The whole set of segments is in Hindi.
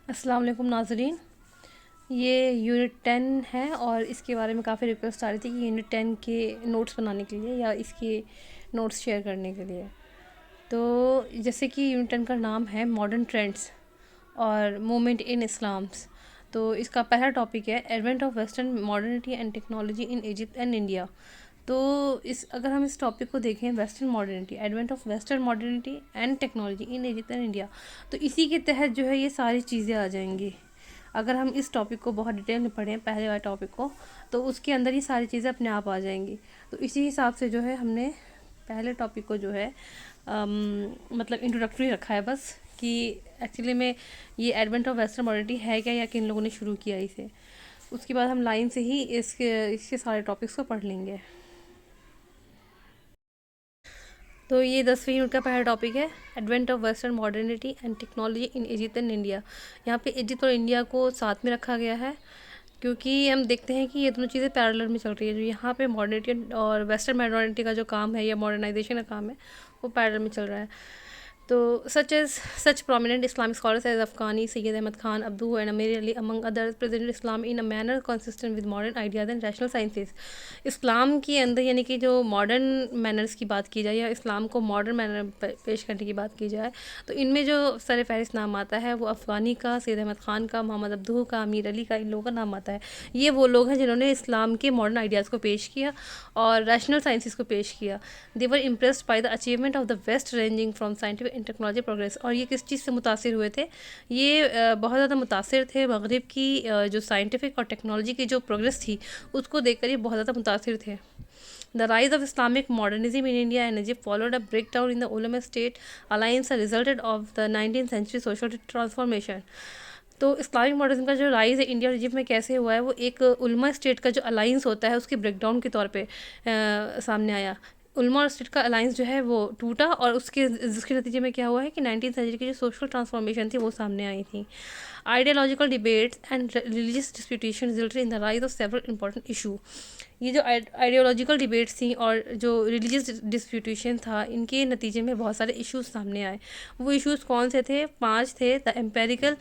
अस्सलाम वालेकुम नाज़रीन। ये यूनिट 10 है और इसके बारे में काफ़ी रिक्वेस्ट आ रही थी कि यूनिट 10 के नोट्स बनाने के लिए या इसके नोट्स शेयर करने के लिए। तो जैसे कि यूनिट 10 का नाम है मॉडर्न ट्रेंड्स और मूवमेंट इन इस्लाम्स। तो इसका पहला टॉपिक है advent of western modernity and technology in Egypt and India. तो अगर हम इस टॉपिक को देखें, western modernity, advent of western modernity and technology in Egypt and India, तो इसी के तहत जो है ये सारी चीज़ें आ जाएंगी। अगर हम इस टॉपिक को बहुत डिटेल में पढ़ें, पहले वाले टॉपिक को, तो उसके अंदर ये सारी चीज़ें अपने आप आ जाएंगी। तो इसी हिसाब से जो है हमने पहले टॉपिक को जो है मतलब इंट्रोडक्टरी रखा है बस, कि एक्चुअली में ये एडवेंट ऑफ वेस्टर्न मॉडर्निटी है क्या या किन लोगों ने शुरू किया इसे। उसके बाद हम लाइन से ही इसके सारे टॉपिक्स को पढ़ लेंगे। तो ये 10वीं यूनिट का पहला टॉपिक है advent of western modernity and technology in Egypt and India. यहाँ पे इजिप्ट और इंडिया को साथ में रखा गया है क्योंकि हम देखते हैं कि ये दोनों चीज़ें पैरेलल में चल रही है। जो यहाँ पे मॉडर्निटी और वेस्टर्न मॉडर्निटी का जो काम है या मॉडर्नाइजेशन का काम है वो पैरेलल में चल रहा है। तो such prominent Islamic scholars as Afghani, Sayyid Ahmad Khan, Abduh and Amir Ali among others presented Islam in a manner consistent with modern ideas and rational sciences। इस्लाम के अंदर यानी कि जो मॉडर्न मैनर्स की बात की जाए या इस्लाम को मॉडर्न मैनर पेश करने की बात की जाए, तो इनमें जो सर फहरिस्त नाम आता है वो अफ़गानी का, सैयद अहमद ख़ान का, मोहम्मद अब्दूह का, अमीर अली का, इन लोगों का नाम आता है। ये वो लोग हैं जिन्होंने इस्लाम के मॉडर्न आइडियाज़ को पेश किया और रैशनल साइंसिस को पेश किया। They were impressed by the achievement of the west ranging from scientific and technology progress. और ये किस चीज़ से मुतासिर हुए थे? ये बहुत ज़्यादा मुतासिर थे मगरिब की जो साइंटिफिक और टेक्नोलॉजी की जो प्रोग्रेस थी उसको देखकर ये बहुत ज़्यादा मुतासिर थे। The rise of Islamic modernism in India and Egypt followed a breakdown in the ulama-state alliance that resulted of the 19th century social transformation। तो इस्लामिक मॉडर्निज्म का जो राइज़ है इंडिया और इजिप्ट में कैसे हुआ है, वो एक उलमा स्टेट का जो अलाइंस होता है उसके ब्रेकडाउन के तौर पे सामने आया। उलमा और स्टेट का अलाइंस जो है वो टूटा और जिसके नतीजे में क्या हुआ है कि 19th सेंचुरी की जो सोशल ट्रांसफॉर्मेशन थी वो सामने आई थी। Ideological debates and religious disputation resulted in the rise of several important issue. ये जो आइडियोलॉजिकल डिबेट्स थी और जो रिलीजियस डिस्प्यूटेशन था, इनके नतीजे में बहुत सारे इश्यूज सामने आए। वो इश्यूज़ कौन से थे? 5 थे। The empirical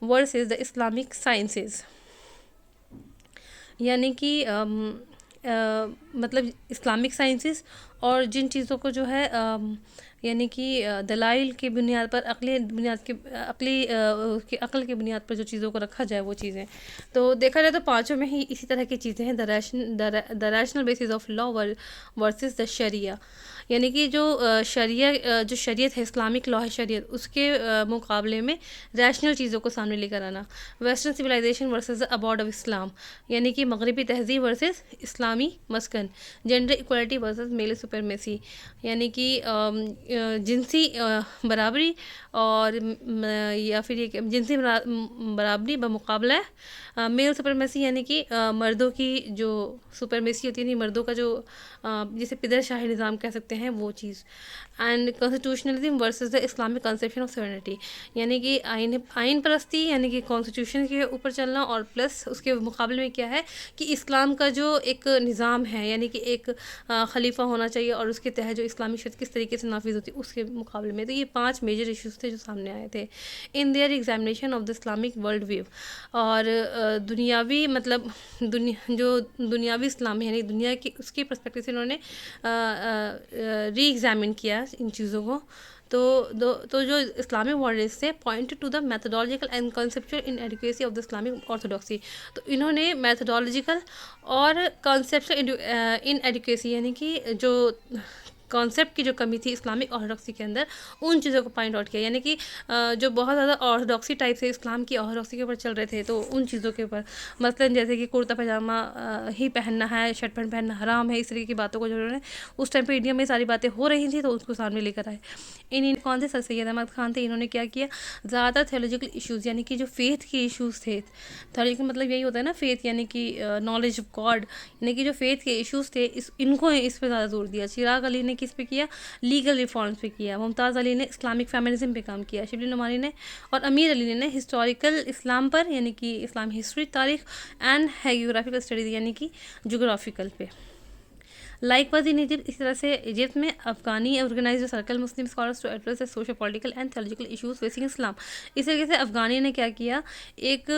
versus the Islamic sciences, यानी कि मतलब इस्लामिक साइंसेस और जिन चीज़ों को जो है यानी कि दलाइल की बुनियाद पर, अक़ली बुनियाद के अक़ल की बुनियाद पर जो चीज़ों को रखा जाए वो चीज़ें। तो देखा जाए तो पांचों में ही इसी तरह की चीज़ें हैं। The rational basis of law versus the sharia, यानी कि जो जो शरीयत है, इस्लामिक लॉ है शरीयत, उसके मुकाबले में रैशनल चीज़ों को सामने लेकर आना। Western civilization versus the abode of Islam, यानी कि मगरबी तहज़ीब वर्सेस इस्लामी मस्कन। Gender equality versus male supremacy, यानी कि जिनसी बराबरी और या फिर ये जिनसी बराबरी बमुकाबला मेल सुपरमेसी, यानी कि मर्दों की जो सुपरमेसी होती है, मर्दों का जो जिसे पिदर शाही निज़ाम कह सकते हैं वो चीज़। And constitutionalism versus the Islamic conception of sovereignty, यानी कि आइन परस्ती, यानी कि कॉन्स्टिट्यूशन के ऊपर चलना, और प्लस उसके मुकाबले में क्या है कि इस्लाम का जो एक निज़ाम है, यानी कि एक खलीफा होना चाहिए और उसके तहत जो इस्लामी शरीयत किस तरीके से नाफिज होती है उसके मुकाबले में। तो ये 5 मेजर इश्यूज़ थे जो सामने आए थे in their examination of the Islamic world view. और दुनियावी मतलब जो दुनियावी इस्लाम है, यानी दुनिया की उसके पर्सपेक्टिव से इन्होंने री एग्ज़ामिन किया इन चीज़ों को। तो जो इस्लामिक मॉडलिस्ट थे point two the methodological and conceptual inadequacy of the Islamic orthodoxy. तो इन्होंने मैथडोलॉजिकल और कॉन्सेप्चुअल इनएडिक्वेसी, यानी कि जो कॉन्सेप्ट की जो कमी थी इस्लामिक ऑर्थोडॉक्सी के अंदर, उन चीज़ों को पॉइंट आउट किया। यानी कि जो बहुत ज़्यादा ऑर्थोडॉक्सी टाइप से इस्लाम की ऑर्थोडॉक्सी के ऊपर चल रहे थे, तो उन चीज़ों के ऊपर, मसलन जैसे कि कुर्ता पैजामा ही पहनना है, शर्ट पैंट पहनना हराम है, इस तरीके की बातों को जो उन्होंने उस टाइम पे इंडिया में सारी बातें हो रही थी तो उसको सामने लेकर आए। इन कौन थे? सर सैयद अहमद खान थे। इन्होंने क्या किया? ज़्यादा थियोलॉजिकल इश्यूज़, यानी कि जो फेथ के इश्यूज़ थे, थियोलॉजिकल मतलब यही होता है ना फेथ, यानी कि नॉलेज ऑफ गॉड, यानी कि जो फेथ के इश्यूज़ थे इनको इस पर ज़्यादा जोर दिया। चिराग अली ने किस पे किया? लीगल रिफॉर्म्स पे किया। मुमताज़ अली ने इस्लामिक फेमिनिज्म पे काम किया। शिबली नुमानी ने और अमीर अली ने हिस्टोरिकल इस्लाम पर, यानी कि इस्लाम हिस्ट्री, तारीख एंड हैगियोग्राफिकल स्टडीज़, यानी कि जोग्राफिकल पे। लाइकवाइज इन इजिप्ट, इस तरह से इजिप्ट में Afghani organise circle Muslim scholars to address the social political and theological issues facing Islam. इस तरीके से अफगानी ने क्या किया, एक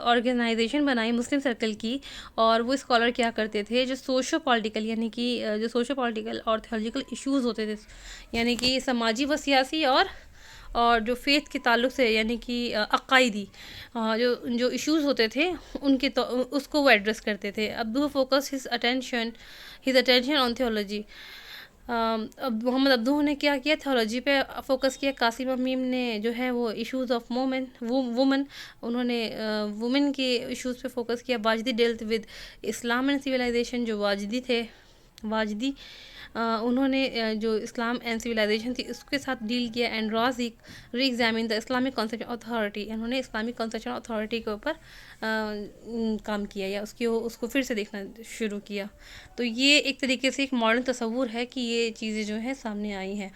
ऑर्गेनाइजेशन बनाई मुस्लिम सर्कल की, और वो स्कॉलर क्या करते थे, जो सोशो पॉलिटिकल यानी कि जो सोशो पॉलिटिकल और थ्योलॉजिकल इश्यूज़ होते थे, यानी कि समाजी व सियासी और जो फेथ के ताल्लुक से, यानी कि अकायदी जो जो इश्यूज़ होते थे उनके, तो उसको वो एड्रेस करते थे। Abdu focus his attention on theology. अब मोहम्मद अब्दू ने क्या किया, थियोलॉजी पे फोकस किया। कासिम अमीम ने जो है वो इश्यूज़ ऑफ वुमन, उन्होंने वुमेन के इश्यूज़ पे फोकस किया। Wajdi dealt with Islam and civilization, जो वाजदी उन्होंने जो इस्लाम एंड सिविलाइजेशन थी उसके साथ डील किया। And re examine the Islamic conception authority, इन्होंने इस्लामिक कॉन्सेप्शन अथॉरिटी के ऊपर काम किया, या उसको फिर से देखना शुरू किया। तो ये एक तरीके से एक मॉडर्न तस्वुर है कि ये चीज़ें जो हैं सामने आई हैं।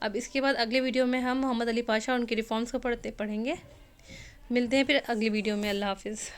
अब इसके बाद अगले वीडियो में हम मोहम्मद अली पाशा और उनके रिफॉर्म्स को पढ़ेंगे। मिलते हैं फिर अगली वीडियो में। अल्लाह हाफिज़।